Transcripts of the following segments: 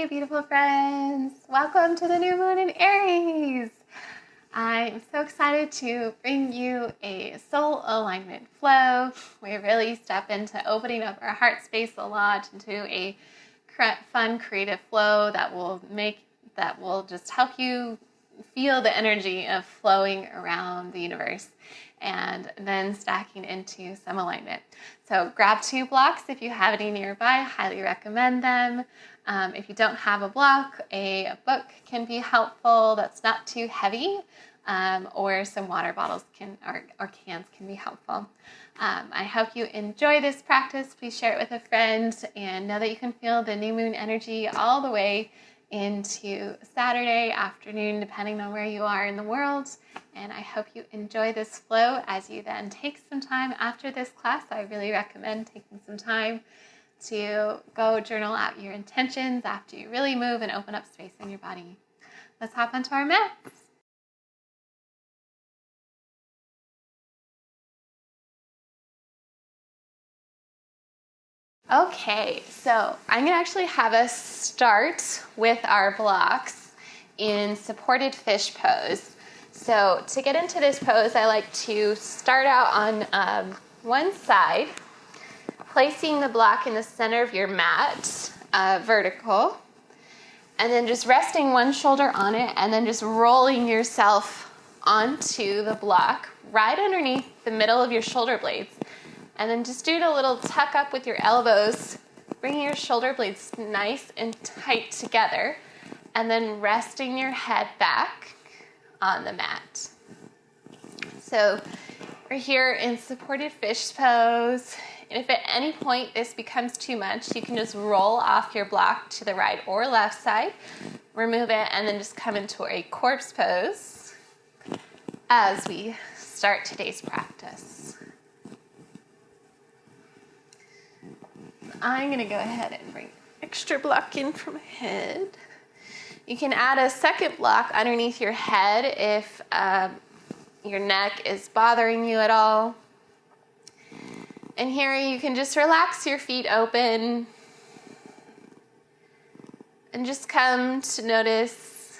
beautiful friends. Welcome to the new moon in Aries. I'm so excited to bring you a soul alignment flow. We really step into opening up our heart space a lot into a fun, creative flow that will just help you feel the energy of flowing around the universe and then stacking into some alignment. So grab 2 blocks if you have any nearby. Highly recommend them. If you don't have a block, a book can be helpful that's not too heavy, or some water bottles or cans can be helpful. I hope you enjoy this practice. Please share it with a friend and know that you can feel the new moon energy all the way into Saturday afternoon, depending on where you are in the world. And I hope you enjoy this flow as you then take some time after this class. I really recommend taking some time to go journal out your intentions after you really move and open up space in your body. Let's hop onto our mats. Okay, so I'm going to actually have us start with our blocks in supported fish pose. So to get into this pose, I like to start out on one side, placing the block in the center of your mat, vertical, and then just resting one shoulder on it and then just rolling yourself onto the block right underneath the middle of your shoulder blades. And then just do a little tuck up with your elbows, bringing your shoulder blades nice and tight together, and then resting your head back on the mat. So we're here in supported fish pose. And if at any point this becomes too much, you can just roll off your block to the right or left side, remove it, and then just come into a corpse pose as we start today's practice. I'm going to go ahead and bring extra block in from head. You can add a second block underneath your head if your neck is bothering you at all. And here you can just relax your feet open and just come to notice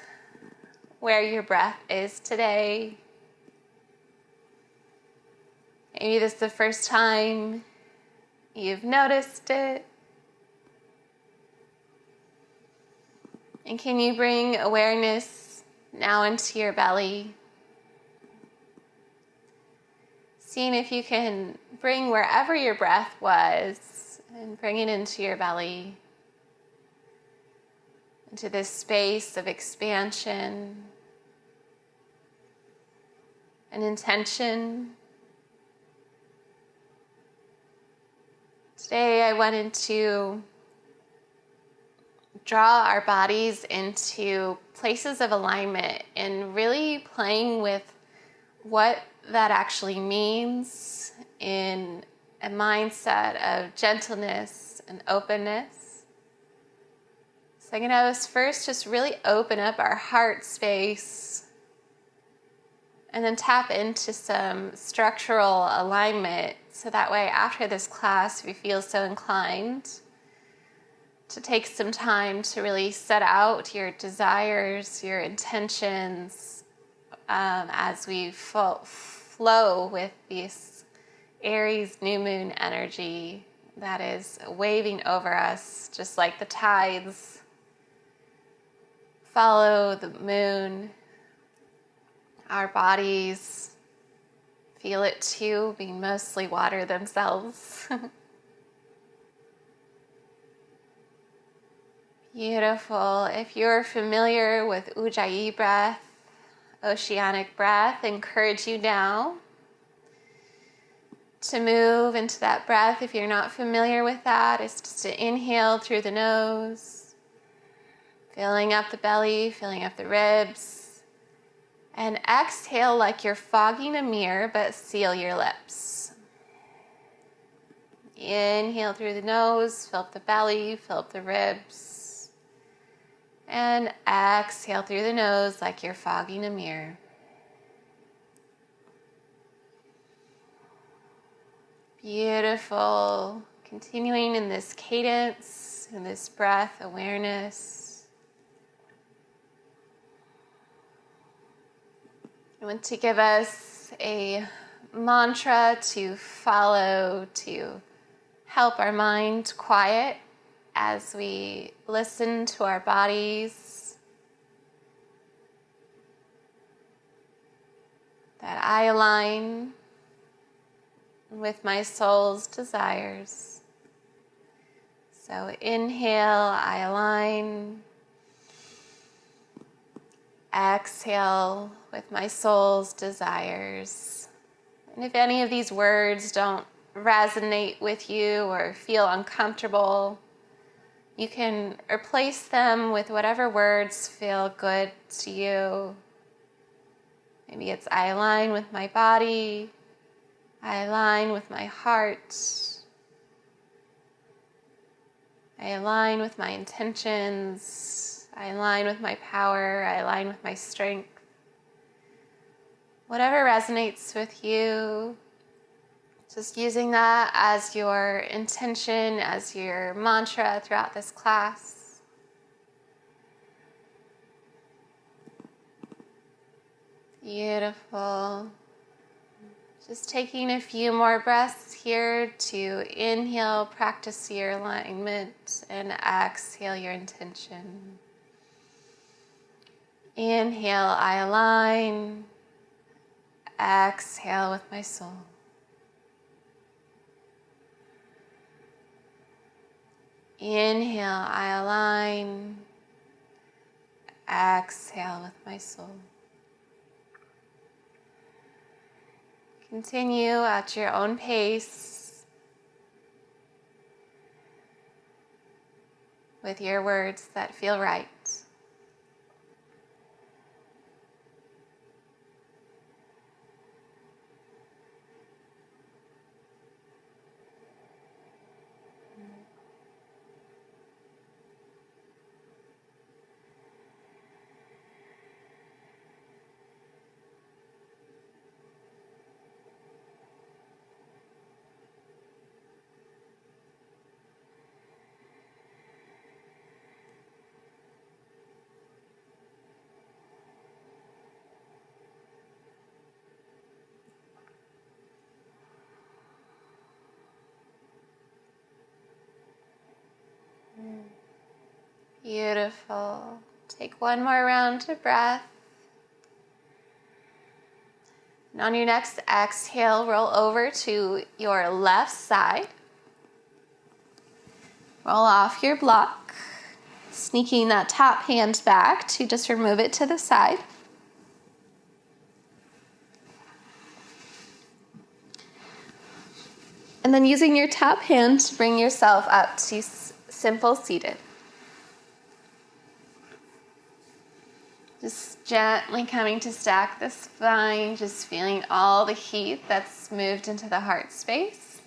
where your breath is today. Maybe this is the first time you've noticed it. And can you bring awareness now into your belly? Seeing if you can bring wherever your breath was and bring it into your belly, into this space of expansion and intention. Today I wanted to draw our bodies into places of alignment and really playing with what that actually means in a mindset of gentleness and openness. So I'm going to have us first just really open up our heart space and then tap into some structural alignment so that way after this class we feel so inclined to take some time to really set out your desires, your intentions as we flow with this Aries new moon energy that is waving over us just like the tides follow the moon. Our bodies feel it too, being mostly water themselves. Beautiful. If you're familiar with Ujjayi breath, oceanic breath, I encourage you now to move into that breath. If you're not familiar with that, it's just to inhale through the nose, filling up the belly, filling up the ribs. And exhale like you're fogging a mirror, but seal your lips. Inhale through the nose, fill up the belly, fill up the ribs. And exhale through the nose like you're fogging a mirror. Beautiful. Continuing in this cadence, in this breath awareness. I want to give us a mantra to follow to help our mind quiet as we listen to our bodies. That I align with my soul's desires. So inhale, I align. Exhale with my soul's desires. And if any of these words don't resonate with you or feel uncomfortable, you can replace them with whatever words feel good to you. Maybe it's I align with my body, I align with my heart, I align with my intentions, I align with my power, I align with my strength. Whatever resonates with you, just using that as your intention, as your mantra throughout this class. Beautiful. Just taking a few more breaths here to inhale, practice your alignment, and exhale your intention. Inhale, I align. Exhale with my soul. Inhale, I align. Exhale with my soul. Continue at your own pace with your words that feel right. Beautiful. Take one more round of breath. And on your next exhale, roll over to your left side. Roll off your block, sneaking that top hand back to just remove it to the side. And then using your top hand to bring yourself up to simple seated. Just gently coming to stack the spine, just feeling all the heat that's moved into the heart space.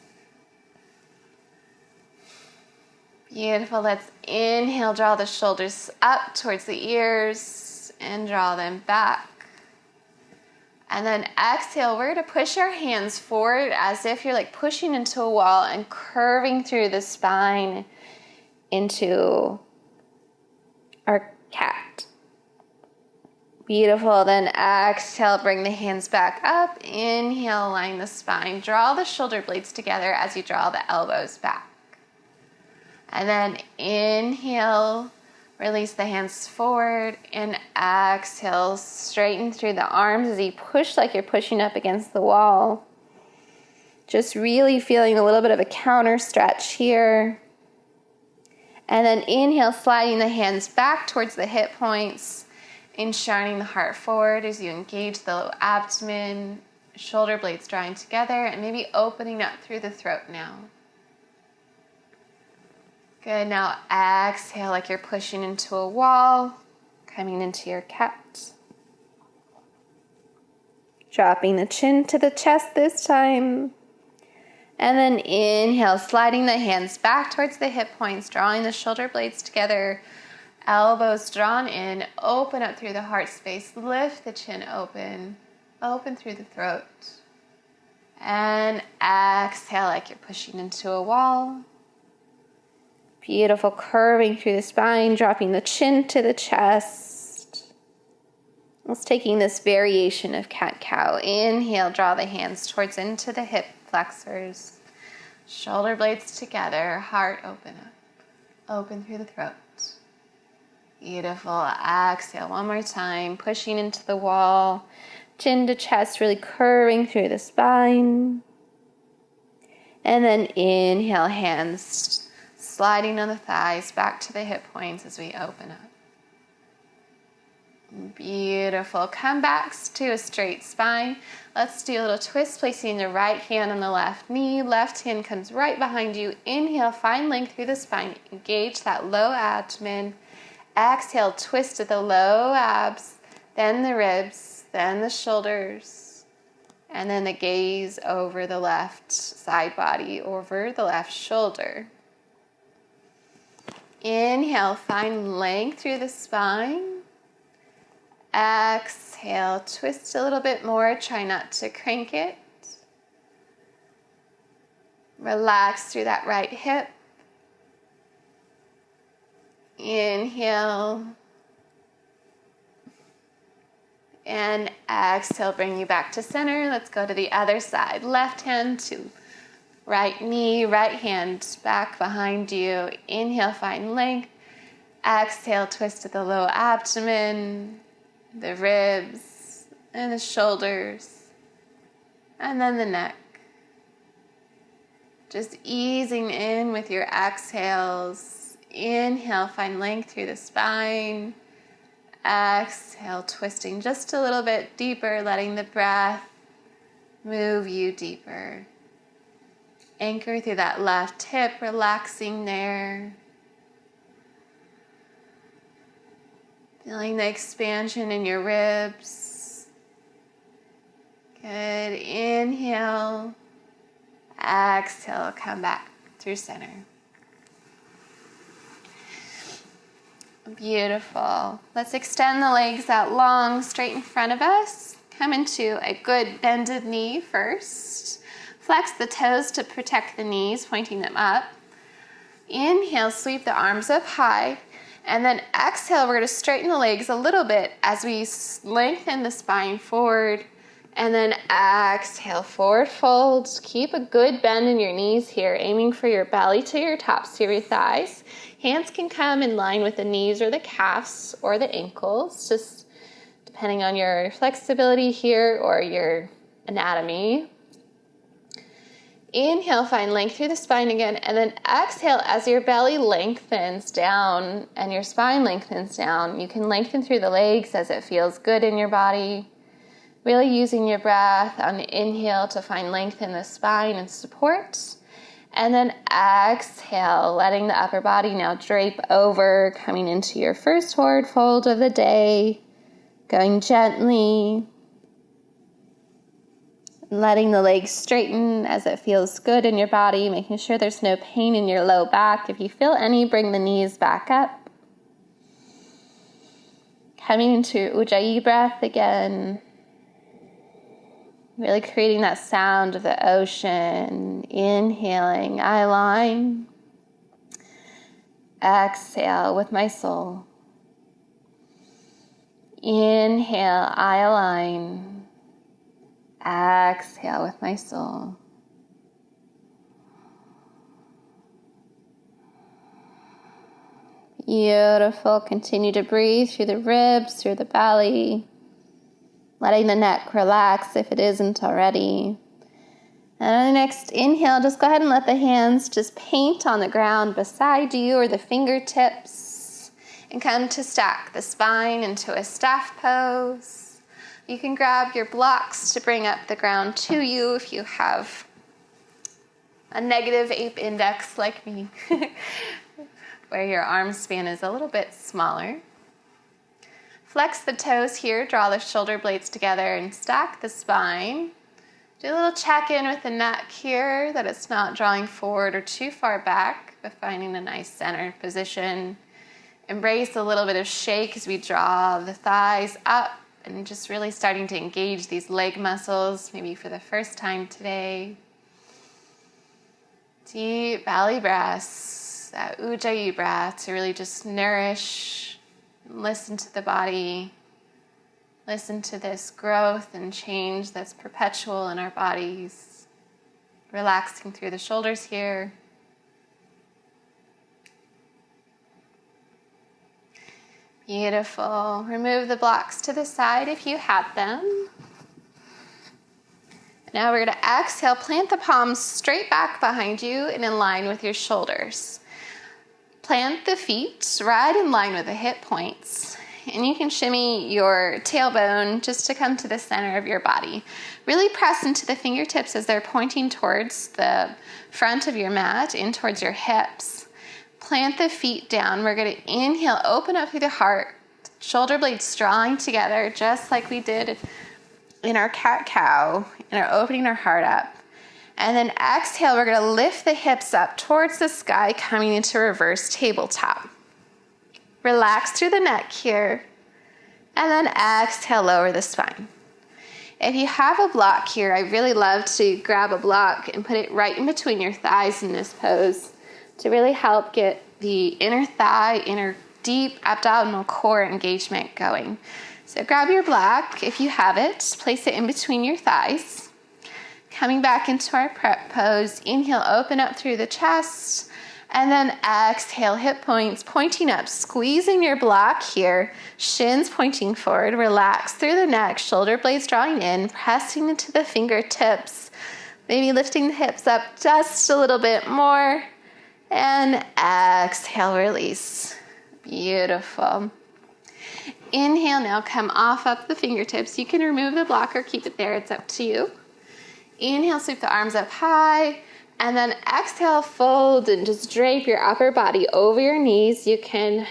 Beautiful. Let's inhale, draw the shoulders up towards the ears and draw them back. And then exhale, we're going to push our hands forward as if you're like pushing into a wall and curving through the spine into our cat. Beautiful. Then exhale, bring the hands back up. Inhale, line the spine. Draw the shoulder blades together as you draw the elbows back. And then inhale, release the hands forward, and exhale, straighten through the arms as you push like you're pushing up against the wall. Just really feeling a little bit of a counter stretch here. And then inhale, sliding the hands back towards the hip points and shining the heart forward as you engage the low abdomen, shoulder blades drawing together, and maybe opening up through the throat now. Good. Now exhale like you're pushing into a wall, coming into your cat. Dropping the chin to the chest this time. And then inhale, sliding the hands back towards the hip points, drawing the shoulder blades together, elbows drawn in, open up through the heart space, lift the chin open, open through the throat. And exhale like you're pushing into a wall. Beautiful, curving through the spine, dropping the chin to the chest. Let's taking this variation of cat-cow. Inhale, draw the hands towards into the hip flexors. Shoulder blades together, heart open up. Open through the throat. Beautiful. Exhale one more time, pushing into the wall. Chin to chest, really curving through the spine. And then inhale, hands sliding on the thighs, back to the hip points as we open up. Beautiful. Come back to a straight spine. Let's do a little twist, placing the right hand on the left knee. Left hand comes right behind you. Inhale, find length through the spine. Engage that low abdomen. Exhale, twist to the low abs, then the ribs, then the shoulders, and then the gaze over the left side body, over the left shoulder. Inhale, find length through the spine. Exhale, twist a little bit more. Try not to crank it. Relax through that right hip. Inhale. And exhale, bring you back to center. Let's go to the other side. Left hand to right knee, right hand back behind you. Inhale, find length. Exhale, twist to the low abdomen, the ribs, and the shoulders, and then the neck. Just easing in with your exhales. Inhale, find length through the spine. Exhale, twisting just a little bit deeper, letting the breath move you deeper. Anchor through that left hip, relaxing there. Feeling the expansion in your ribs. Good. Inhale. Exhale, come back through center. Beautiful. Let's extend the legs out long, straight in front of us. Come into a good bended knee first. Flex the toes to protect the knees, pointing them up. Inhale, sweep the arms up high. And then exhale, we're going to straighten the legs a little bit as we lengthen the spine forward. And then exhale, forward fold. Keep a good bend in your knees here, aiming for your belly to your tops of your thighs. Hands can come in line with the knees or the calves or the ankles, just depending on your flexibility here or your anatomy. Inhale, find length through the spine again, and then exhale as your belly lengthens down and your spine lengthens down. You can lengthen through the legs as it feels good in your body. Really using your breath on the inhale to find length in the spine and support. And then exhale, letting the upper body now drape over, coming into your first forward fold of the day. Going gently. Letting the legs straighten as it feels good in your body, making sure there's no pain in your low back. If you feel any, bring the knees back up. Coming into Ujjayi breath again. Really creating that sound of the ocean. Inhaling, I align. Exhale with my soul. Inhale, I align. Exhale with my soul. Beautiful. Continue to breathe through the ribs, through the belly. Letting the neck relax if it isn't already. And on the next inhale, just go ahead and let the hands just paint on the ground beside you or the fingertips. And come to stack the spine into a staff pose. You can grab your blocks to bring up the ground to you if you have a negative ape index like me, where your arm span is a little bit smaller. Flex the toes here, draw the shoulder blades together and stack the spine. Do a little check-in with the neck here, that it's not drawing forward or too far back, but finding a nice center position. Embrace a little bit of shake as we draw the thighs up and just really starting to engage these leg muscles, maybe for the first time today. Deep belly breaths, that Ujjayi breath to really just nourish. Listen to the body. Listen to this growth and change that's perpetual in our bodies. Relaxing through the shoulders here. Beautiful. Remove the blocks to the side if you have them. Now we're going to exhale, plant the palms straight back behind you and in line with your shoulders. Plant the feet right in line with the hip points. And you can shimmy your tailbone just to come to the center of your body. Really press into the fingertips as they're pointing towards the front of your mat, in towards your hips. Plant the feet down. We're going to inhale, open up through the heart, shoulder blades drawing together, just like we did in our cat-cow, and are opening our heart up. And then exhale, we're going to lift the hips up towards the sky, coming into reverse tabletop. Relax through the neck here. And then exhale, lower the spine. If you have a block here, I really love to grab a block and put it right in between your thighs in this pose to really help get the inner thigh, inner deep abdominal core engagement going. So grab your block, if you have it, place it in between your thighs. Coming back into our prep pose, inhale, open up through the chest, and then exhale, hip points pointing up, squeezing your block here, shins pointing forward, relax through the neck, shoulder blades drawing in, pressing into the fingertips, maybe lifting the hips up just a little bit more, and exhale, release. Beautiful. Inhale now, come off up the fingertips. You can remove the block or keep it there, it's up to you. Inhale, sweep the arms up high, and then exhale, fold and just drape your upper body over your knees. You can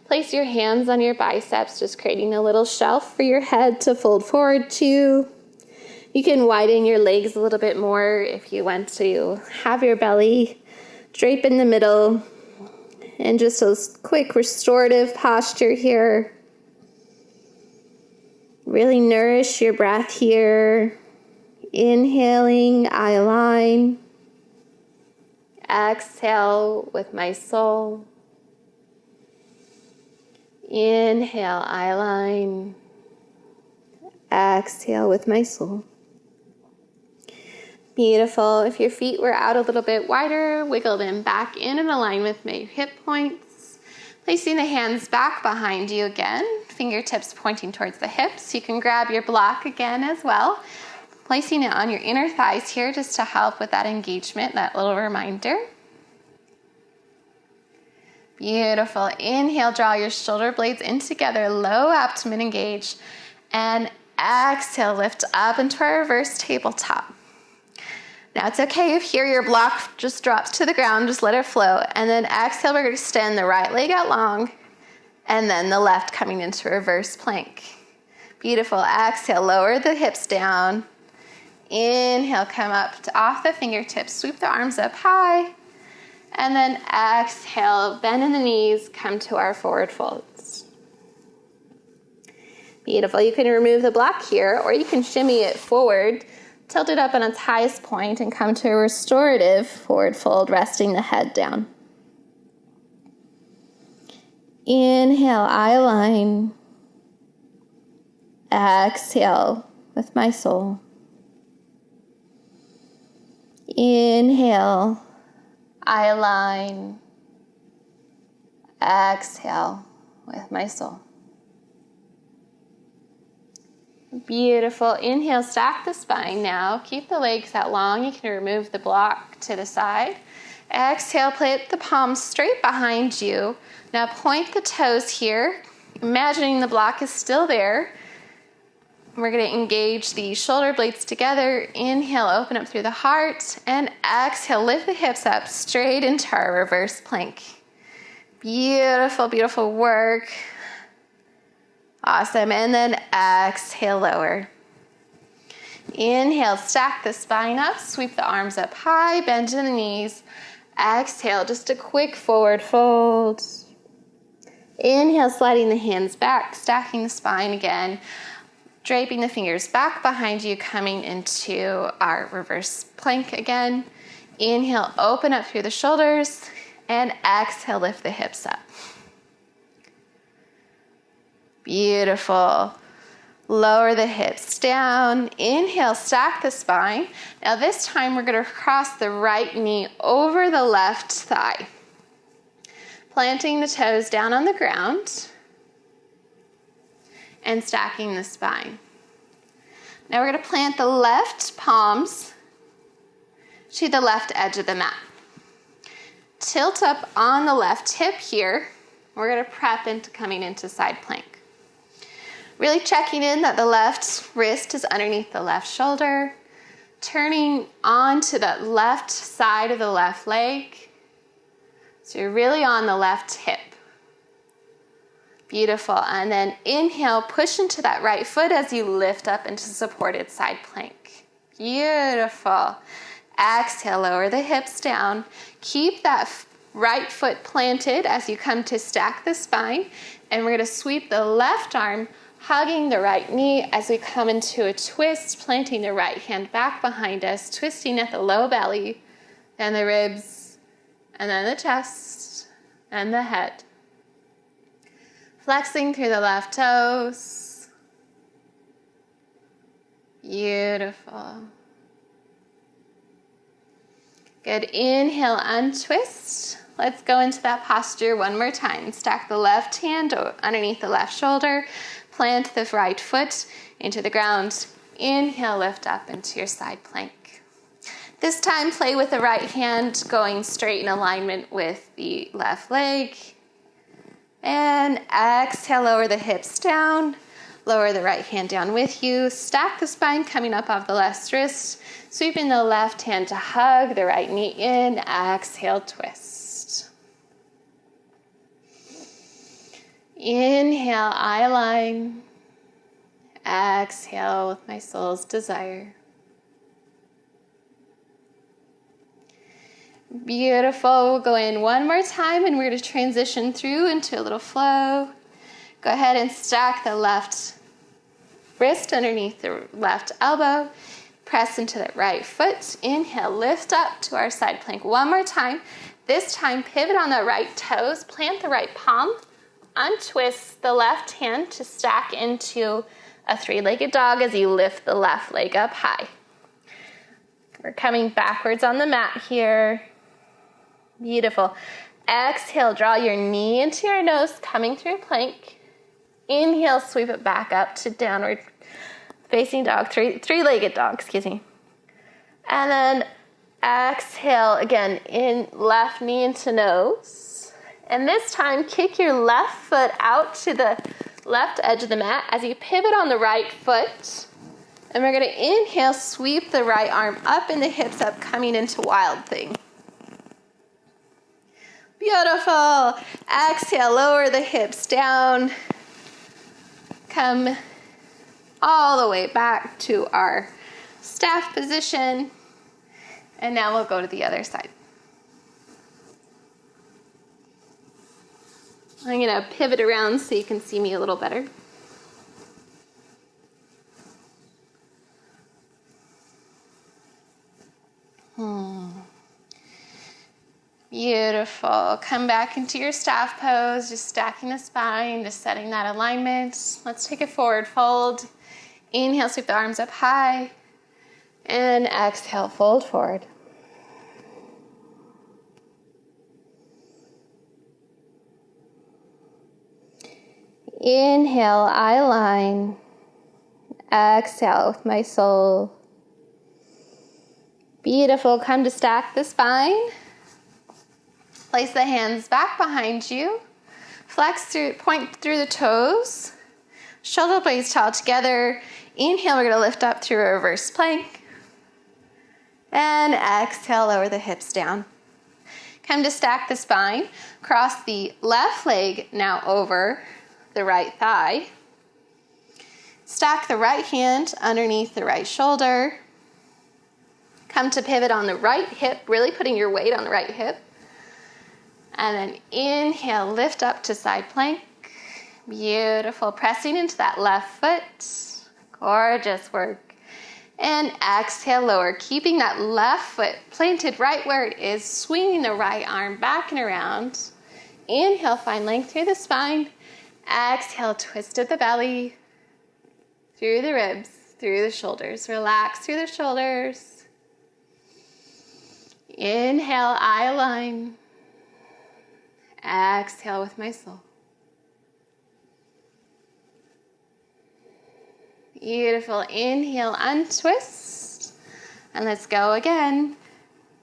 place your hands on your biceps, just creating a little shelf for your head to fold forward to. You can widen your legs a little bit more if you want to have your belly drape in the middle. And just a quick restorative posture here. Really nourish your breath here. Inhaling, I align. Exhale with my soul. Inhale, I align. Exhale with my soul. Beautiful. If your feet were out a little bit wider, wiggle them back in and align with my hip points. Placing the hands back behind you again, fingertips pointing towards the hips. You can grab your block again as well, placing it on your inner thighs here just to help with that engagement, that little reminder. Beautiful. Inhale, draw your shoulder blades in together, low abdomen engage, and exhale, lift up into our reverse tabletop. Now it's okay if here your block just drops to the ground, just let it flow. And then exhale, we're going to extend the right leg out long, and then the left coming into reverse plank. Beautiful. Exhale, lower the hips down. Inhale, come up to off the fingertips, sweep the arms up high. And then exhale, bend in the knees, come to our forward folds. Beautiful. You can remove the block here, or you can shimmy it forward, tilt it up on its highest point, and come to a restorative forward fold, resting the head down. Inhale, I align. Exhale with my soul. Inhale, I align. Exhale with my soul. Beautiful. Inhale, stack the spine now. Keep the legs out long. You can remove the block to the side. Exhale, plant the palms straight behind you. Now point the toes here, imagining the block is still there. We're going to engage the shoulder blades together. Inhale, open up through the heart, and exhale, lift the hips up straight into our reverse plank. Beautiful, beautiful work. Awesome. And then exhale, lower. Inhale, stack the spine up, sweep the arms up high, bend in the knees. Exhale, just a quick forward fold. Inhale, sliding the hands back, stacking the spine again, draping the fingers back behind you, coming into our reverse plank again. Inhale, open up through the shoulders, and exhale, lift the hips up. Beautiful. Lower the hips down. Inhale, stack the spine. Now this time we're going to cross the right knee over the left thigh. Planting the toes down on the ground and stacking the spine. Now we're going to plant the left palms to the left edge of the mat. Tilt up on the left hip here. We're going to prep into coming into side plank. Really checking in that the left wrist is underneath the left shoulder. Turning onto the left side of the left leg. So you're really on the left hip. Beautiful. And then inhale, push into that right foot as you lift up into supported side plank. Beautiful. Exhale, lower the hips down. Keep that right foot planted as you come to stack the spine. And we're going to sweep the left arm, hugging the right knee as we come into a twist, planting the right hand back behind us, twisting at the low belly, and the ribs, and then the chest, and the head. Flexing through the left toes. Beautiful. Good. Inhale, untwist. Let's go into that posture one more time. Stack the left hand underneath the left shoulder. Plant the right foot into the ground. Inhale, lift up into your side plank. This time, play with the right hand going straight in alignment with the left leg. And exhale, lower the hips down. Lower the right hand down with you. Stack the spine coming up off the left wrist. Sweeping the left hand to hug the right knee in. Exhale, twist. Inhale, eye line. Exhale with my soul's desire. Beautiful. We'll go in one more time and we're going to transition through into a little flow. Go ahead and stack the left wrist underneath the left elbow. Press into the right foot. Inhale, lift up to our side plank one more time. This time, pivot on the right toes. Plant the right palm. Untwist the left hand to stack into a three-legged dog as you lift the left leg up high. We're coming backwards on the mat here. Beautiful. Exhale, draw your knee into your nose, coming through plank. Inhale, sweep it back up to downward facing dog, three-legged dog, excuse me. And then exhale, again, in left knee into nose. And this time, kick your left foot out to the left edge of the mat as you pivot on the right foot. And we're going to inhale, sweep the right arm up and the hips up, coming into wild thing. Beautiful. Exhale, lower the hips down. Come all the way back to our staff position. And now we'll go to the other side. I'm going to pivot around so you can see me a little better. Beautiful. Come back into your staff pose, just stacking the spine, just setting that alignment. Let's take a forward fold. Inhale, sweep the arms up high. And exhale, fold forward. Inhale, eye line. Exhale with my soul. Beautiful. Come to stack the spine. Place the hands back behind you. Flex through, point through the toes. Shoulder blades tall together. Inhale, we're going to lift up through a reverse plank. And exhale, lower the hips down. Come to stack the spine. Cross the left leg now over the right thigh. Stack the right hand underneath the right shoulder. Come to pivot on the right hip, really putting your weight on the right hip. And then inhale, lift up to side plank. Beautiful. Pressing into that left foot. Gorgeous work. And exhale, lower. Keeping that left foot planted right where it is. Swinging the right arm back and around. Inhale, find length through the spine. Exhale, twist at the belly. through the ribs, through the shoulders. Relax through the shoulders. Inhale, I align. Exhale with my soul. Beautiful. Inhale, untwist. And let's go again.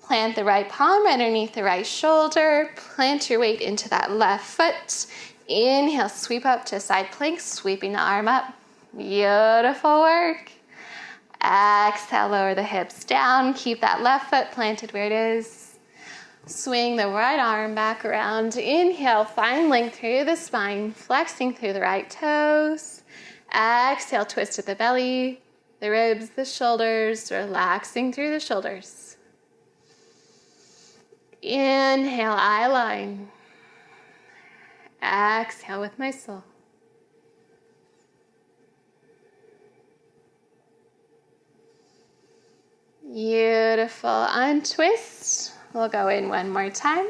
Plant the right palm underneath the right shoulder. Plant your weight into that left foot. Inhale, sweep up to side plank, sweeping the arm up. Beautiful work. Exhale, lower the hips down. Keep that left foot planted where it is. Swing the right arm back around. Inhale, find length through the spine, flexing through the right toes. Exhale, twist at the belly, the ribs, the shoulders, relaxing through the shoulders. Inhale, I align. Exhale with my soul. Beautiful. Untwist. We'll go in one more time.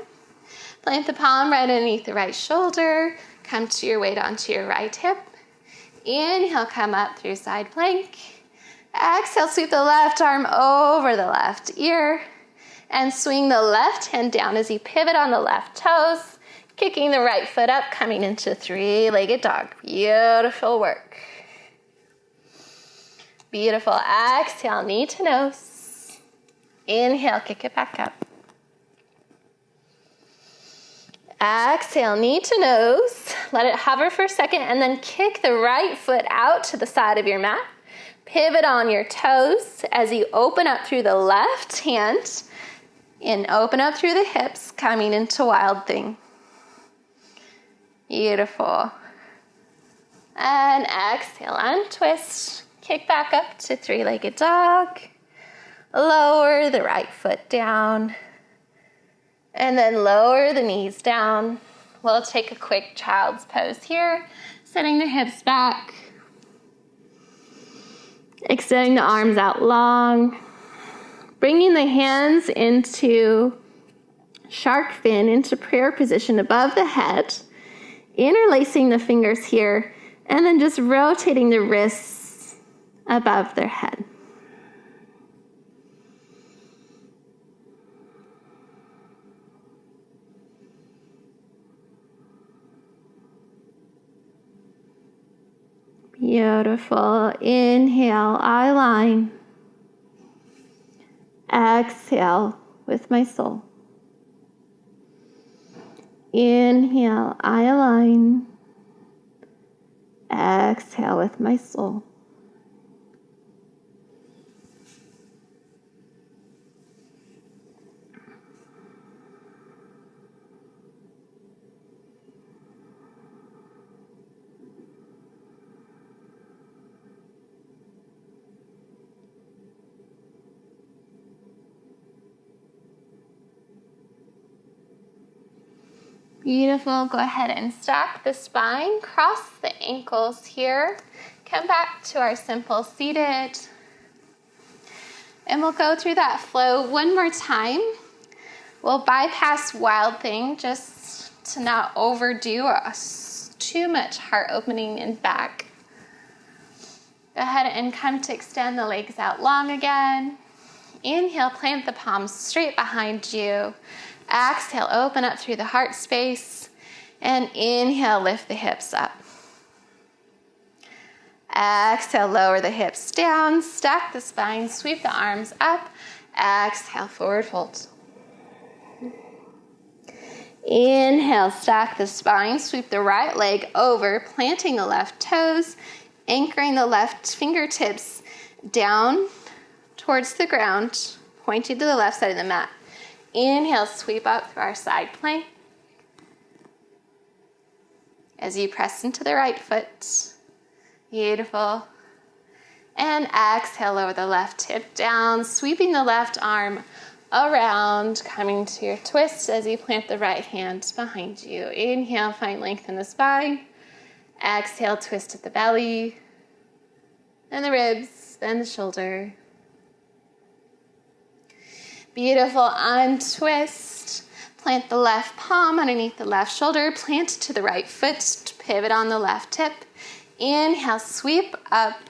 Plant the palm right underneath the right shoulder. Come to your weight onto your right hip. Inhale, come up through side plank. Exhale, sweep the left arm over the left ear. And swing the left hand down as you pivot on the left toes. Kicking the right foot up, coming into three-legged dog. Beautiful work. Beautiful. Exhale, knee to nose. Inhale, kick it back up. Exhale, knee to nose. Let it hover for a second and then kick the right foot out to the side of your mat. Pivot on your toes as you open up through the left hand and open up through the hips, coming into wild thing. Beautiful. And exhale, untwist. Kick back up to three-legged dog. Lower the right foot down. And then lower the knees down. We'll take a quick child's pose here. Setting the hips back. Extending the arms out long. Bringing the hands into shark fin, into prayer position above the head. Interlacing the fingers here. And then just rotating the wrists above their head. Beautiful. Inhale, I align. Exhale with my soul. Inhale, I align. Exhale with my soul. Beautiful. Go ahead and stack the spine, cross the ankles here. Come back to our simple seated. And we'll go through that flow one more time. We'll bypass wild thing just to not overdo too much heart opening and back. Go ahead and come to extend the legs out long again. Inhale, plant the palms straight behind you. Exhale, open up through the heart space. And inhale, lift the hips up. Exhale, lower the hips down. Stack the spine, sweep the arms up. Exhale, forward fold. Inhale, stack the spine, sweep the right leg over, planting the left toes, anchoring the left fingertips down towards the ground, pointing to the left side of the mat. Inhale, sweep up through our side plank. As you press into the right foot. Beautiful. And exhale, lower the left hip down, sweeping the left arm around, coming to your twist as you plant the right hand behind you. Inhale, find length in the spine. Exhale, twist at the belly, and the ribs, then the shoulder. Beautiful. Untwist. Plant the left palm underneath the left shoulder. Plant it to the right foot. Pivot on the left hip. Inhale, sweep up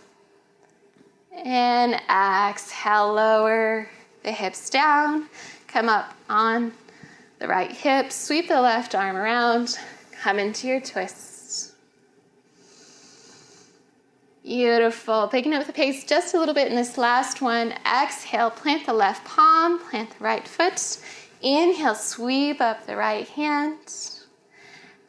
And exhale, lower the hips down. Come up on the right hip. Sweep the left arm around. Come into your twist. Beautiful. Picking up the pace just a little bit in this last one. Exhale, plant the left palm, plant the right foot. Inhale, sweep up the right hand.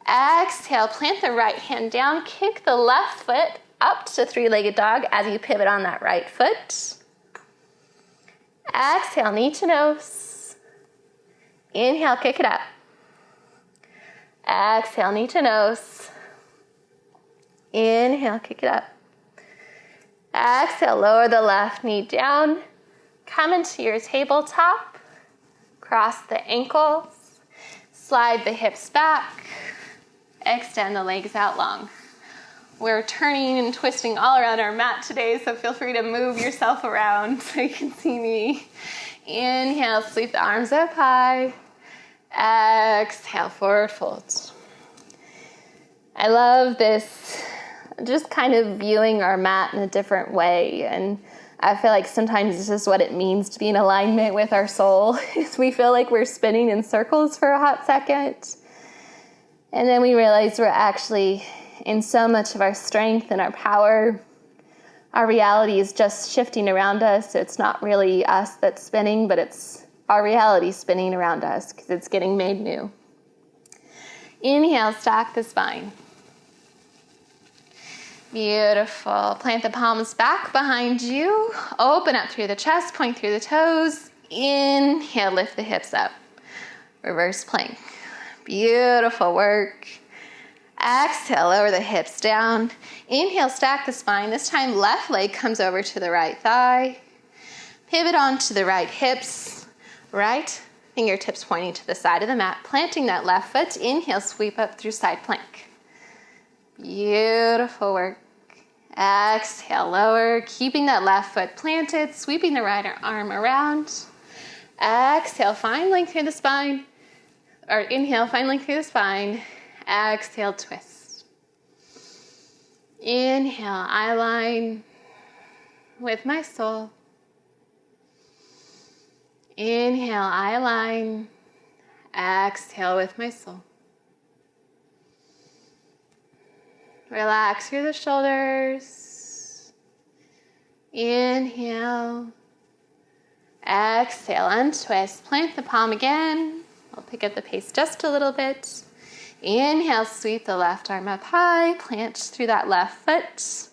Exhale, plant the right hand down, kick the left foot up to three-legged dog as you pivot on that right foot. Exhale, knee to nose. Inhale, kick it up. Exhale, knee to nose. Inhale, kick it up. Exhale, lower the left knee down. Come into your tabletop. Cross the ankles. Slide the hips back. Extend the legs out long. We're turning and twisting all around our mat today, so feel free to move yourself around so you can see me. Inhale, sweep the arms up high. Exhale, forward fold. I love this, just kind of viewing our mat in a different way. And I feel like sometimes this is what it means to be in alignment with our soul. Is we feel like we're spinning in circles for a hot second. And then we realize we're actually in so much of our strength and our power. Our reality is just shifting around us. It's not really us that's spinning, but it's our reality spinning around us because it's getting made new. Inhale, stack the spine. Beautiful. Plant the palms back behind you. Open up through the chest, point through the toes. Inhale, lift the hips up. Reverse plank. Beautiful work. Exhale, lower the hips down. Inhale, stack the spine. This time, left leg comes over to the right thigh. Pivot onto the right hips. Right fingertips pointing to the side of the mat. Planting that left foot. Inhale, sweep up through side plank. Beautiful work. Exhale, lower. Keeping that left foot planted. Sweeping the right arm around. Exhale, find length through the spine. Or inhale, find length through the spine. Exhale, twist. Inhale, I align with my soul. Inhale, I align. Exhale with my soul. Relax through the shoulders. Inhale. Exhale, untwist. Plant the palm again. I'll pick up the pace just a little bit. Inhale, sweep the left arm up high. Plant through that left foot.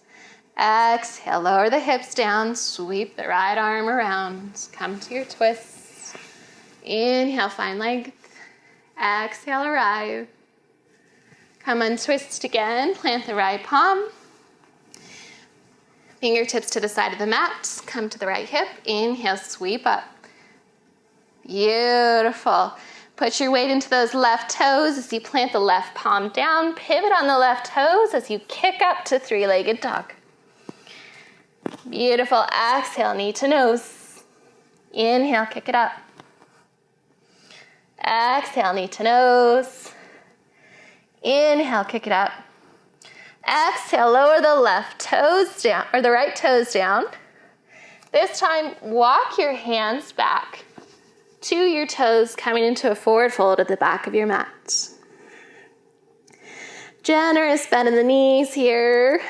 Exhale, lower the hips down. Sweep the right arm around. Come to your twist. Inhale, find length. Exhale, arrive. Come untwist again. Plant the right palm. Fingertips to the side of the mat. Come to the right hip. Inhale, sweep up. Beautiful. Put your weight into those left toes as you plant the left palm down. Pivot on the left toes as you kick up to three-legged dog. Beautiful. Exhale, knee to nose. Inhale, kick it up. Exhale, knee to nose. Inhale, kick it up. Exhale, lower the left toes down, or the right toes down. This time, walk your hands back to your toes, coming into a forward fold at the back of your mat. Generous bend in the knees here.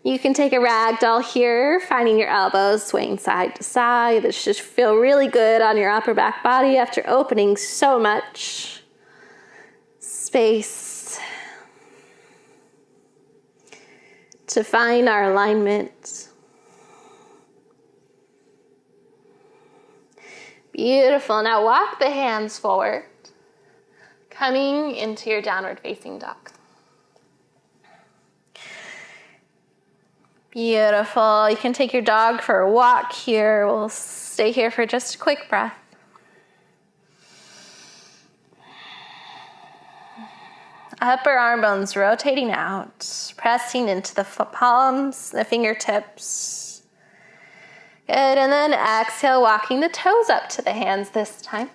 You can take a ragdoll here, finding your elbows swaying side to side. This should feel really good on your upper back body after opening so much space to find our alignment. Beautiful. Now walk the hands forward, coming into your downward facing dog. Beautiful. You can take your dog for a walk here. We'll stay here for just a quick breath. Upper arm bones rotating out, pressing into the palms, the fingertips. Good, and then exhale, walking the toes up to the hands this time.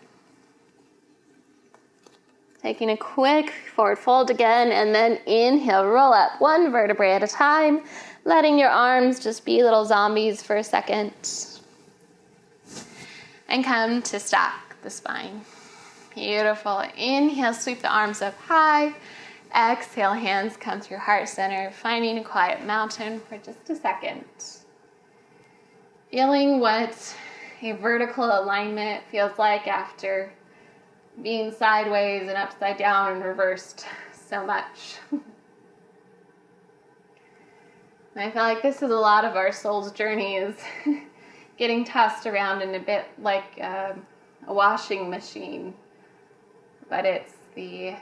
Taking a quick forward fold again, and then inhale, roll up one vertebrae at a time, letting your arms just be little zombies for a second. And come to stack the spine. Beautiful. Inhale, sweep the arms up high. Exhale, hands come through heart center, finding a quiet mountain for just a second. Feeling what a vertical alignment feels like after being sideways and upside down and reversed so much. And I feel like this is a lot of our soul's journey, is getting tossed around in a bit like a washing machine. But it's the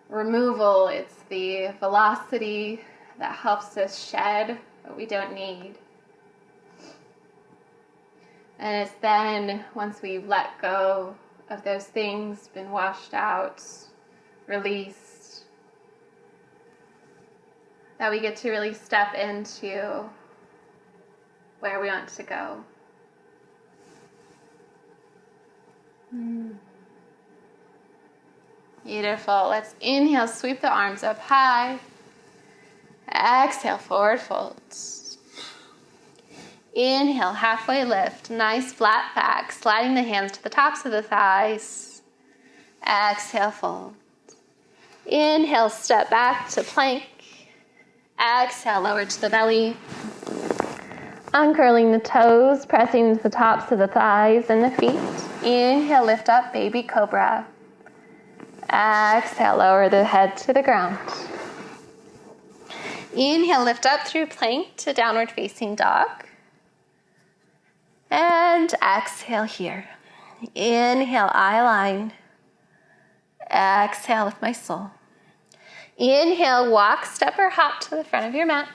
removal, it's the velocity that helps us shed what we don't need. And it's then, once we've let go of those things, been washed out, released, that we get to really step into where we want to go. Beautiful. Let's inhale, sweep the arms up high. Exhale, forward fold. Inhale, halfway lift. Nice flat back, sliding the hands to the tops of the thighs. Exhale, fold. Inhale, step back to plank. Exhale, lower to the belly. Uncurling the toes, pressing to the tops of the thighs and the feet. Inhale, lift up, baby cobra. Exhale, lower the head to the ground. Inhale, lift up through plank to downward facing dog. And exhale here. Inhale, eye line. Exhale with my soul. Inhale, walk, step, or hop to the front of your mat.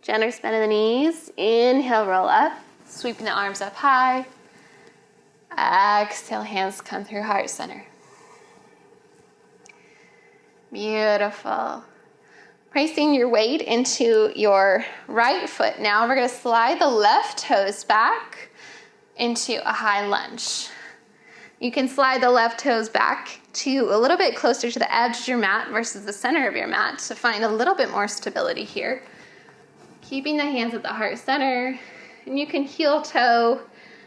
Generous bend in the knees. Inhale, roll up, sweeping the arms up high. Exhale, hands come through heart center. Beautiful. Placing your weight into your right foot. Now we're going to slide the left toes back into a high lunge. You can slide the left toes back to a little bit closer to the edge of your mat versus the center of your mat to find a little bit more stability here. Keeping the hands at the heart center, and you can heel toe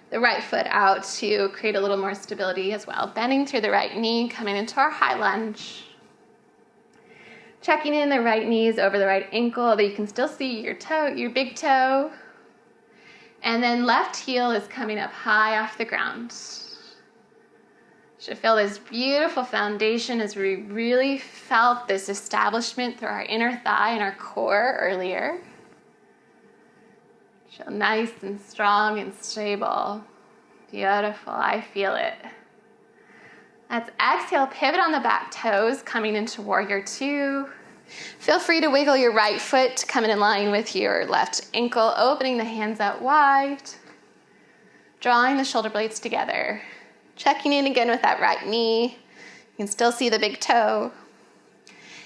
the right foot out to create a little more stability as well. Bending through the right knee, coming into our high lunge. Checking in the right knees over the right ankle, that you can still see your toe, your big toe. And then left heel is coming up high off the ground. Should feel this beautiful foundation as we really felt this establishment through our inner thigh and our core earlier. Feel nice and strong and stable. Beautiful, I feel it. Let's exhale, pivot on the back toes, coming into warrior two. Feel free to wiggle your right foot to come in line with your left ankle, opening the hands out wide. Drawing the shoulder blades together. Checking in again with that right knee. You can still see the big toe.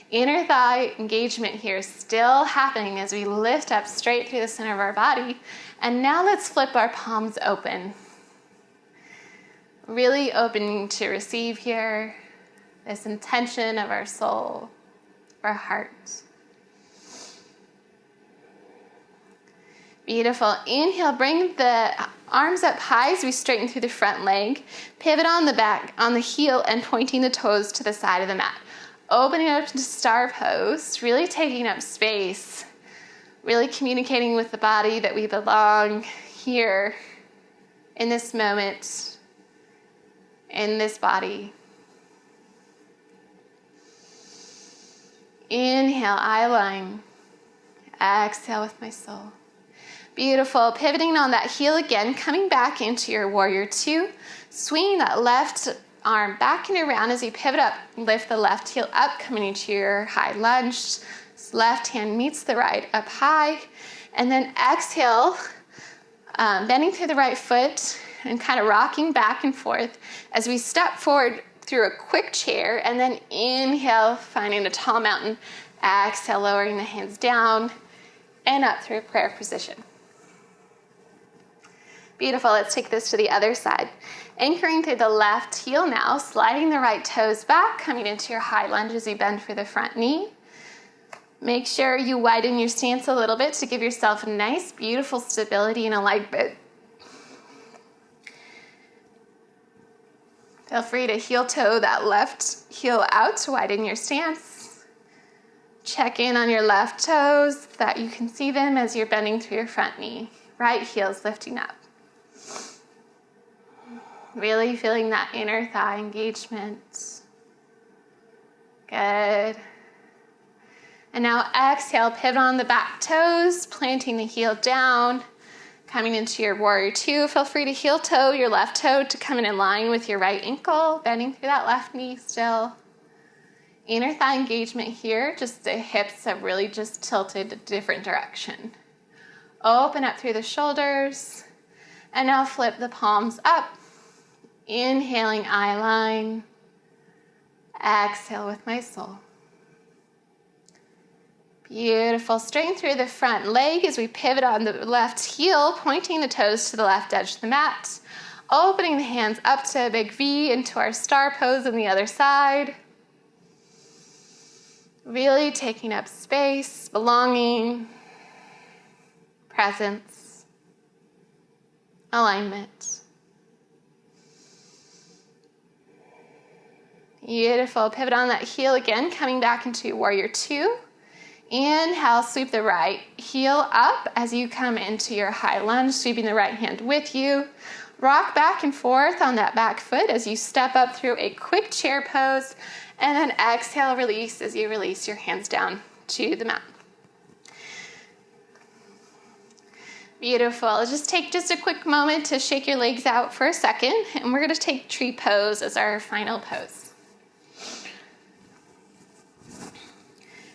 Inner thigh engagement here still happening as we lift up straight through the center of our body. And now let's flip our palms open. Really opening to receive here this intention of our soul, our heart. Beautiful. Inhale, bring the arms up high as we straighten through the front leg. Pivot on the back, on the heel, and pointing the toes to the side of the mat. Opening up into star pose, really taking up space. Really communicating with the body that we belong here in this moment, in this body. Inhale, eye line. Exhale with my soul. Beautiful. Pivoting on that heel again, coming back into your warrior two. Swinging that left arm back and around as you pivot up. Lift the left heel up, coming into your high lunge. Left hand meets the right up high. And then exhale, bending through the right foot and kind of rocking back and forth as we step forward through a quick chair, and then inhale, finding a tall mountain. Exhale, lowering the hands down and up through prayer position. Beautiful. Let's take this to the other side. Anchoring through the left heel now, sliding the right toes back, coming into your high lunge as you bend for the front knee. Make sure you widen your stance a little bit to give yourself a nice, beautiful stability and alignment. Feel free to heel toe that left heel out to widen your stance. Check in on your left toes so that you can see them as you're bending through your front knee. Right heel's lifting up. Really feeling that inner thigh engagement. Good. And now exhale, pivot on the back toes, planting the heel down, coming into your warrior two. Feel free to heel toe your left toe to come in line with your right ankle, bending through that left knee still. Inner thigh engagement here, just the hips have really just tilted a different direction. Open up through the shoulders, and now flip the palms up. Inhaling eye line. Exhale with my soul. Beautiful. Straighten through the front leg as we pivot on the left heel, pointing the toes to the left edge of the mat. Opening the hands up to a big V into our star pose on the other side. Really taking up space, belonging, presence, alignment. Beautiful. Pivot on that heel again, coming back into warrior two. Inhale, sweep the right heel up as you come into your high lunge, sweeping the right hand with you. Rock back and forth on that back foot as you step up through a quick chair pose, and then exhale, release as you release your hands down to the mat. Beautiful. Just take a quick moment to shake your legs out for a second, and we're going to take tree pose as our final pose.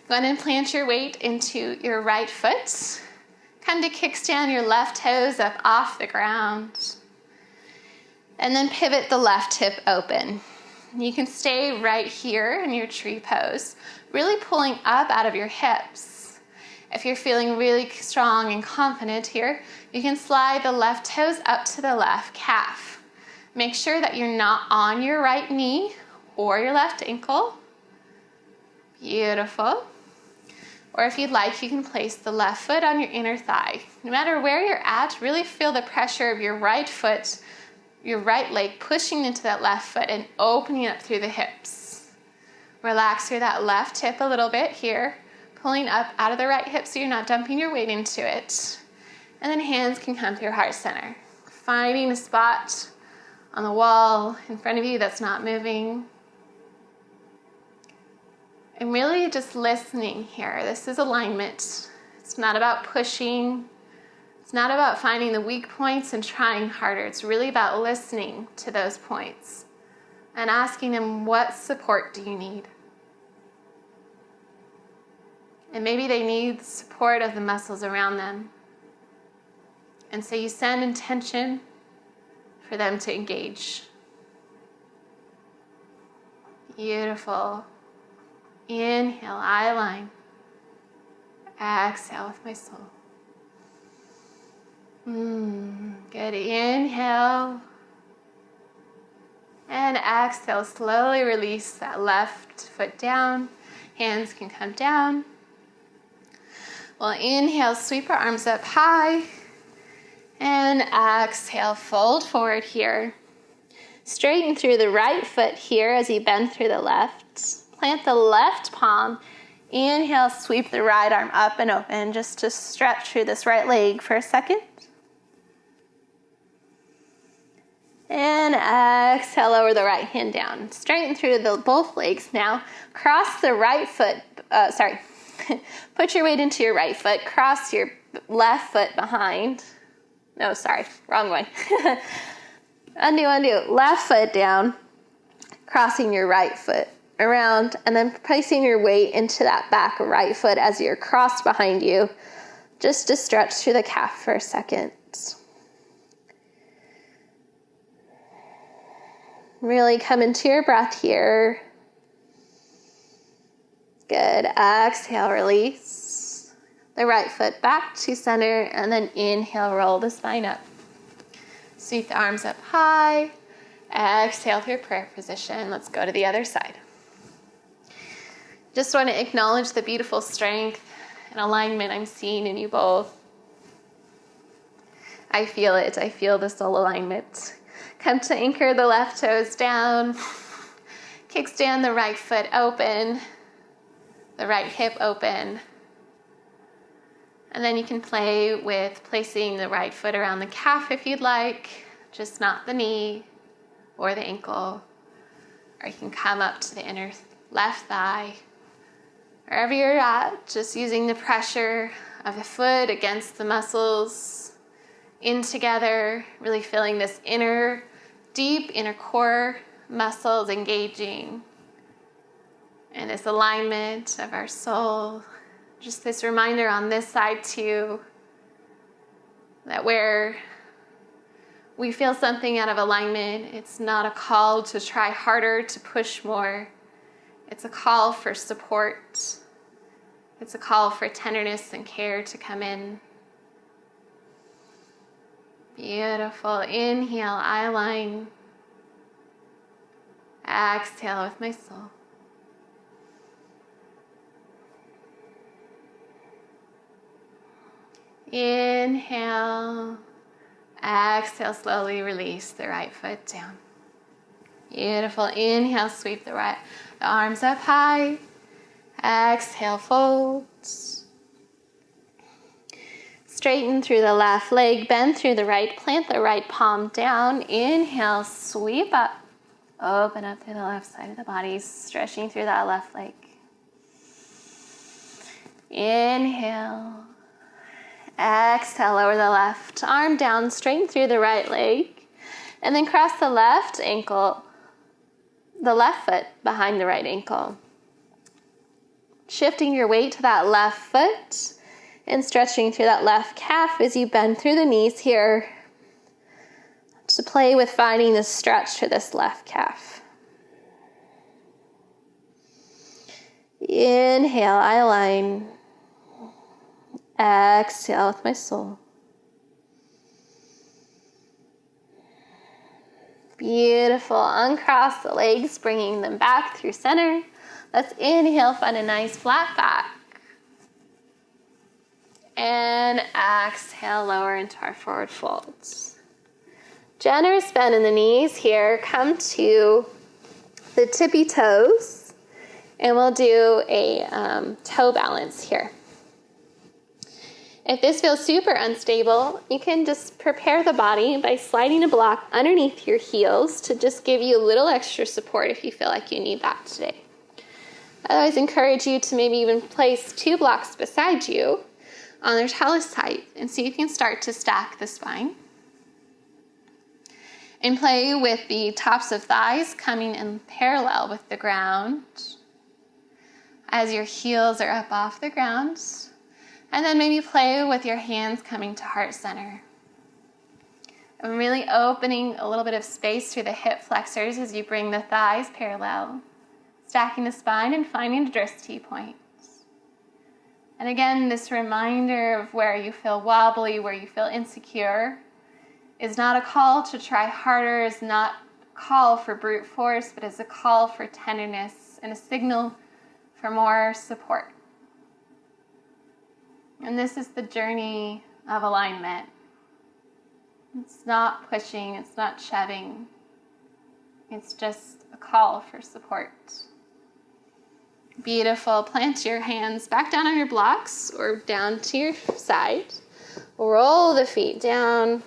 Go ahead and plant your weight into your right foot. Come to kickstand your left toes up off the ground. And then pivot the left hip open. You can stay right here in your tree pose, really pulling up out of your hips. If you're feeling really strong and confident here, you can slide the left toes up to the left calf. Make sure that you're not on your right knee or your left ankle. Beautiful. Or if you'd like, you can place the left foot on your inner thigh. No matter where you're at, really feel the pressure of your right foot, your right leg pushing into that left foot and opening up through the hips. Relax through that left hip a little bit here, pulling up out of the right hip so you're not dumping your weight into it. And then hands can come through heart center. Finding a spot on the wall in front of you that's not moving. And really just listening here. This is alignment. It's not about pushing. It's not about finding the weak points and trying harder. It's really about listening to those points and asking them, what support do you need? And maybe they need the support of the muscles around them. And so you send intention for them to engage. Beautiful. Inhale, eye line. Exhale with my soul. Good. Inhale. And exhale. Slowly release that left foot down. Hands can come down. We'll inhale, sweep our arms up high. And exhale, fold forward here. Straighten through the right foot here as you bend through the left. Plant the left palm. Inhale, sweep the right arm up and open just to stretch through this right leg for a second. And exhale, lower the right hand down. Straighten through both legs now. Cross the right foot, put your weight into your right foot. Cross your left foot behind. No, sorry, wrong way. Undo. Left foot down. Crossing your right foot around, and then placing your weight into that back right foot as you're crossed behind you, just to stretch through the calf for a second. Really come into your breath here. Good. Exhale, release the right foot back to center, and then inhale, roll the spine up. Sweep the arms up high. Exhale through prayer position. Let's go to the other side. Just want to acknowledge the beautiful strength and alignment I'm seeing in you both. I feel it. I feel the soul alignment. Come to anchor the left toes down. Kickstand the right foot open. The right hip open. And then you can play with placing the right foot around the calf if you'd like, just not the knee or the ankle. Or you can come up to the inner left thigh. Wherever you're at, just using the pressure of the foot against the muscles in together, really feeling this deep inner core muscles engaging. And this alignment of our soul. Just this reminder on this side too, that where we feel something out of alignment, it's not a call to try harder, to push more. It's a call for support. It's a call for tenderness and care to come in. Beautiful. Inhale, I align. Exhale with my soul. Inhale. Exhale, slowly release the right foot down. Beautiful. Inhale, sweep the arms up high. Exhale, fold. Straighten through the left leg, bend through the right, plant the right palm down. Inhale, sweep up. Open up through the left side of the body, stretching through that left leg. Inhale. Exhale, lower the left arm down, straighten through the right leg, and then cross the left ankle, the left foot behind the right ankle. Shifting your weight to that left foot and stretching through that left calf as you bend through the knees here to play with finding the stretch to this left calf. Inhale, I align. Exhale with my soul. Beautiful. Uncross the legs, bringing them back through center. Let's inhale, find a nice flat back. And exhale, lower into our forward folds. Generous bend in the knees here. Come to the tippy toes. And we'll do a toe balance here. If this feels super unstable, you can just prepare the body by sliding a block underneath your heels to just give you a little extra support if you feel like you need that today. I always encourage you to maybe even place 2 blocks beside you on their talus height and see if you can start to stack the spine. And play with the tops of thighs coming in parallel with the ground as your heels are up off the ground. And then maybe play with your hands coming to heart center. And really opening a little bit of space through the hip flexors as you bring the thighs parallel. Stacking the spine and finding a drishti point. And again, this reminder of where you feel wobbly, where you feel insecure, is not a call to try harder, is not a call for brute force, but is a call for tenderness and a signal for more support. And this is the journey of alignment. It's not pushing, it's not shoving. It's just a call for support. Beautiful. Plant your hands back down on your blocks or down to your side. Roll the feet down.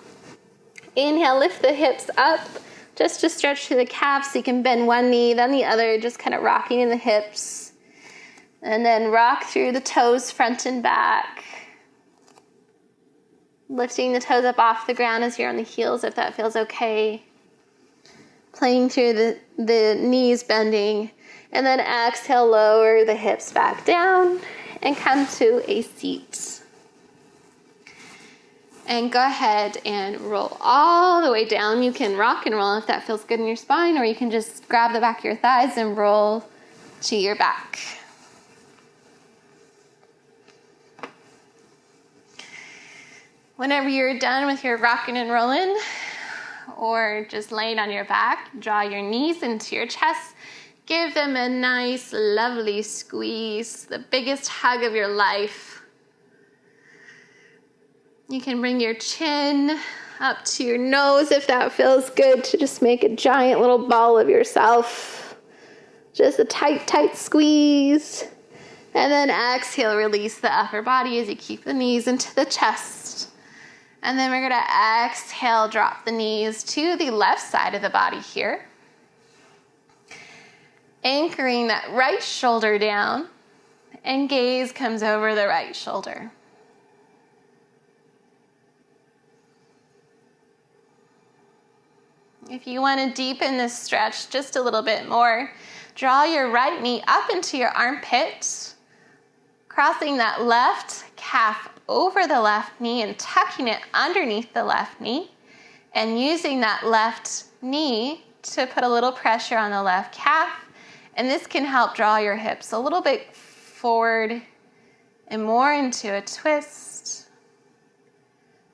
Inhale, lift the hips up just to stretch through the calves so you can bend one knee, then the other, just kind of rocking in the hips. And then rock through the toes front and back. Lifting the toes up off the ground as you're on the heels if that feels okay. Playing through the knees bending. And then exhale, lower the hips back down and come to a seat. And go ahead and roll all the way down. You can rock and roll if that feels good in your spine, or you can just grab the back of your thighs and roll to your back. Whenever you're done with your rocking and rolling, or just laying on your back, draw your knees into your chest. Give them a nice, lovely squeeze, the biggest hug of your life. You can bring your chin up to your nose if that feels good, to just make a giant little ball of yourself. Just a tight, tight squeeze. And then exhale, release the upper body as you keep the knees into the chest. And then we're going to exhale, drop the knees to the left side of the body here. Anchoring that right shoulder down, and gaze comes over the right shoulder. If you want to deepen this stretch just a little bit more, draw your right knee up into your armpit, crossing that left calf over the left knee and tucking it underneath the left knee, and using that left knee to put a little pressure on the left calf. And this can help draw your hips a little bit forward and more into a twist.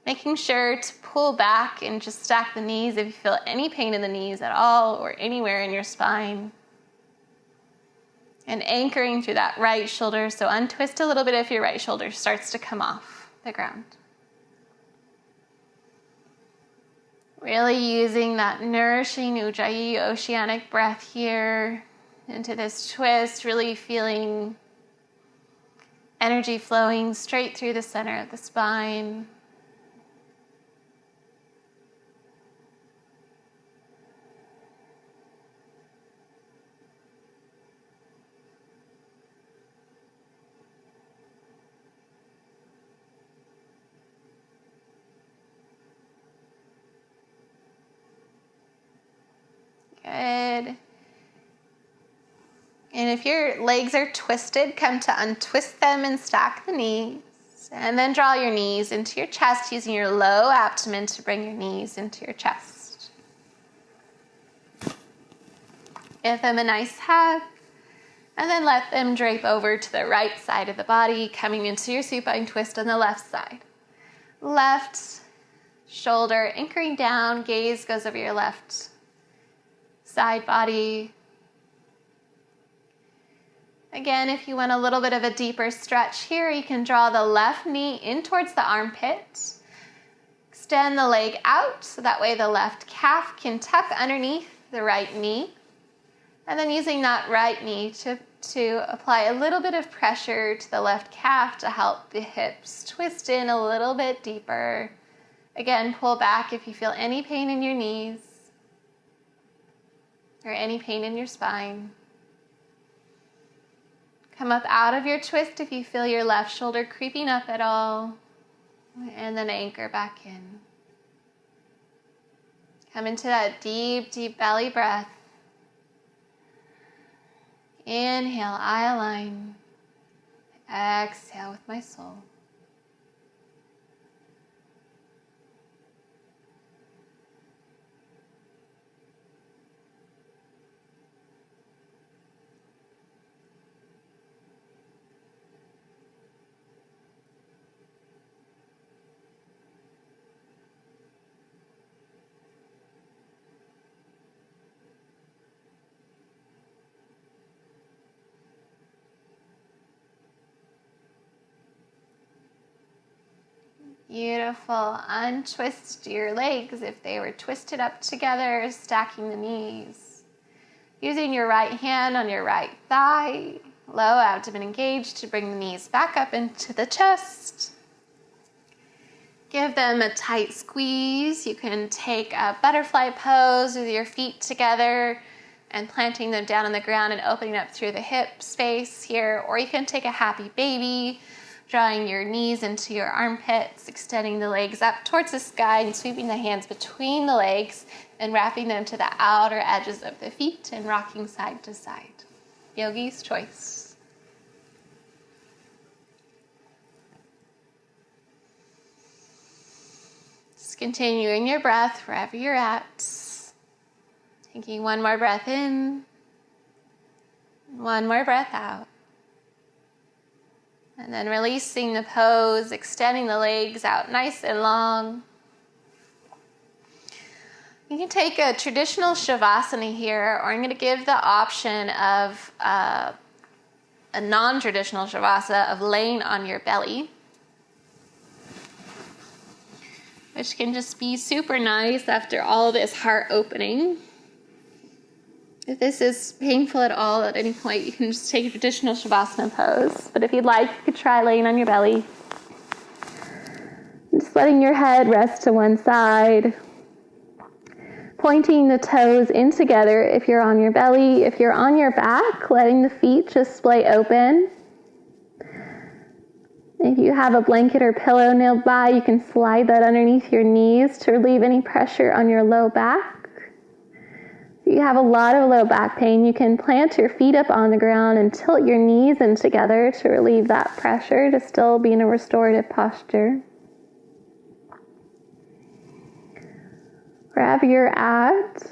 Making sure to pull back and just stack the knees if you feel any pain in the knees at all or anywhere in your spine. And anchoring through that right shoulder, so untwist a little bit if your right shoulder starts to come off the ground. Really using that nourishing Ujjayi oceanic breath here into this twist, really feeling energy flowing straight through the center of the spine. Good. And if your legs are twisted, come to untwist them and stack the knees. And then draw your knees into your chest, using your low abdomen to bring your knees into your chest. Give them a nice hug. And then let them drape over to the right side of the body, coming into your supine twist on the left side. Left shoulder anchoring down, gaze goes over your left side body. Again, if you want a little bit of a deeper stretch here, you can draw the left knee in towards the armpit. Extend the leg out, so that way the left calf can tuck underneath the right knee. And then using that right knee to apply a little bit of pressure to the left calf to help the hips twist in a little bit deeper. Again, pull back if you feel any pain in your knees or any pain in your spine. Come up out of your twist if you feel your left shoulder creeping up at all, and then anchor back in. Come into that deep, deep belly breath. Inhale, I align. Exhale with my soul. Beautiful. Untwist your legs if they were twisted up together, stacking the knees. Using your right hand on your right thigh, low abdomen engaged to bring the knees back up into the chest. Give them a tight squeeze. You can take a butterfly pose with your feet together and planting them down on the ground and opening up through the hip space here, or you can take a happy baby, drawing your knees into your armpits, extending the legs up towards the sky and sweeping the hands between the legs and wrapping them to the outer edges of the feet and rocking side to side. Yogi's choice. Just continuing your breath wherever you're at. Taking one more breath in, one more breath out. And then releasing the pose, extending the legs out nice and long. You can take a traditional Shavasana here, or I'm going to give the option of a non-traditional Shavasana of laying on your belly, which can just be super nice after all this heart opening. If this is painful at all at any point, you can just take a traditional Shavasana pose. But if you'd like, you could try laying on your belly. Just letting your head rest to one side. Pointing the toes in together if you're on your belly. If you're on your back, letting the feet just splay open. If you have a blanket or pillow nearby, you can slide that underneath your knees to relieve any pressure on your low back. If you have a lot of low back pain, you can plant your feet up on the ground and tilt your knees in together to relieve that pressure, to still be in a restorative posture. Wherever you're at,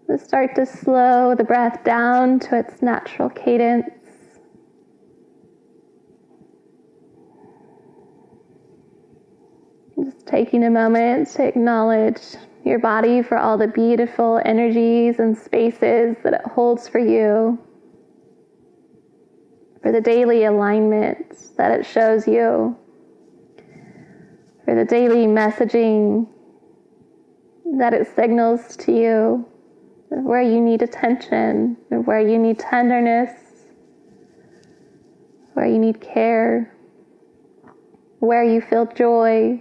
just start to slow the breath down to its natural cadence. Just taking a moment to acknowledge your body for all the beautiful energies and spaces that it holds for you, for the daily alignment that it shows you, for the daily messaging that it signals to you, of where you need attention, of where you need tenderness, where you need care, where you feel joy,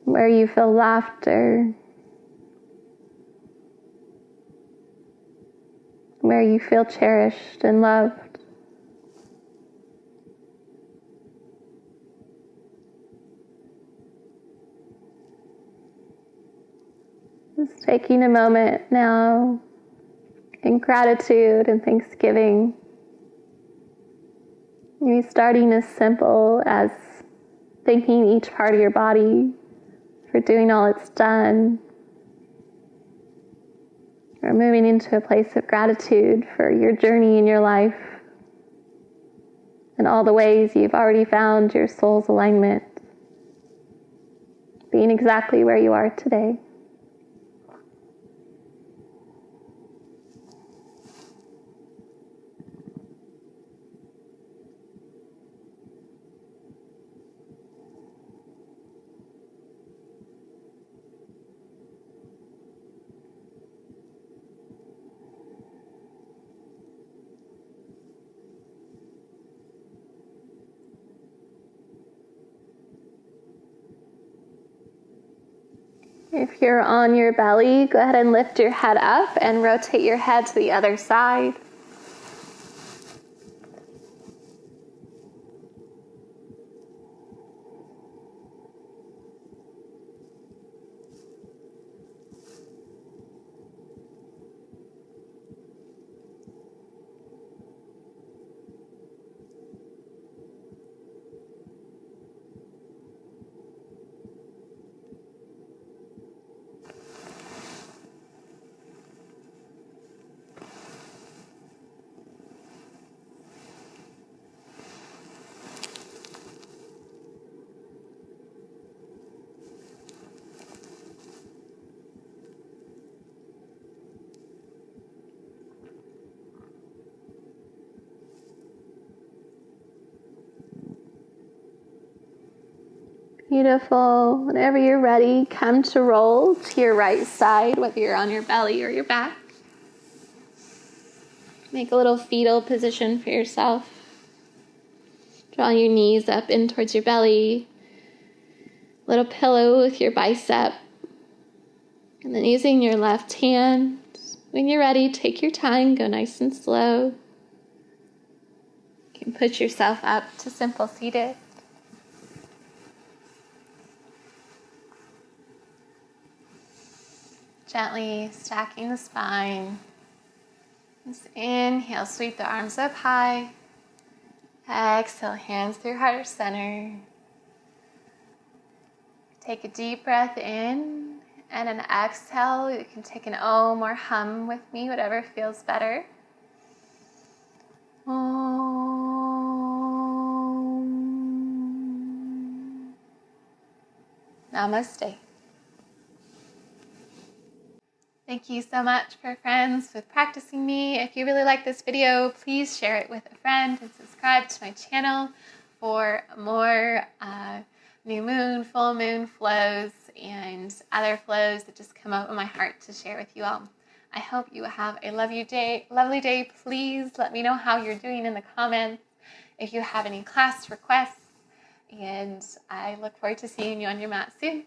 where you feel laughter, where you feel cherished and loved. Just taking a moment now in gratitude and thanksgiving. Maybe starting as simple as thanking each part of your body for doing all it's done, or moving into a place of gratitude for your journey in your life and all the ways you've already found your soul's alignment, being exactly where you are today. If you're on your belly, go ahead and lift your head up and rotate your head to the other side. Beautiful. Whenever you're ready, come to roll to your right side, whether you're on your belly or your back. Make a little fetal position for yourself. Drawing your knees up in towards your belly. Little pillow with your bicep. And then using your left hand, when you're ready, take your time, go nice and slow. You can put yourself up to simple seated. Gently stacking the spine. Just inhale, sweep the arms up high. Exhale, hands through heart center. Take a deep breath in, and an exhale. You can take an om or hum with me, whatever feels better. Om. Namaste. Thank you so much for friends with practicing me. If you really like this video, please share it with a friend and subscribe to my channel for more new moon, full moon flows and other flows that just come up in my heart to share with you all. I hope you have a lovely day. Please let me know how you're doing in the comments if you have any class requests, and I look forward to seeing you on your mat soon.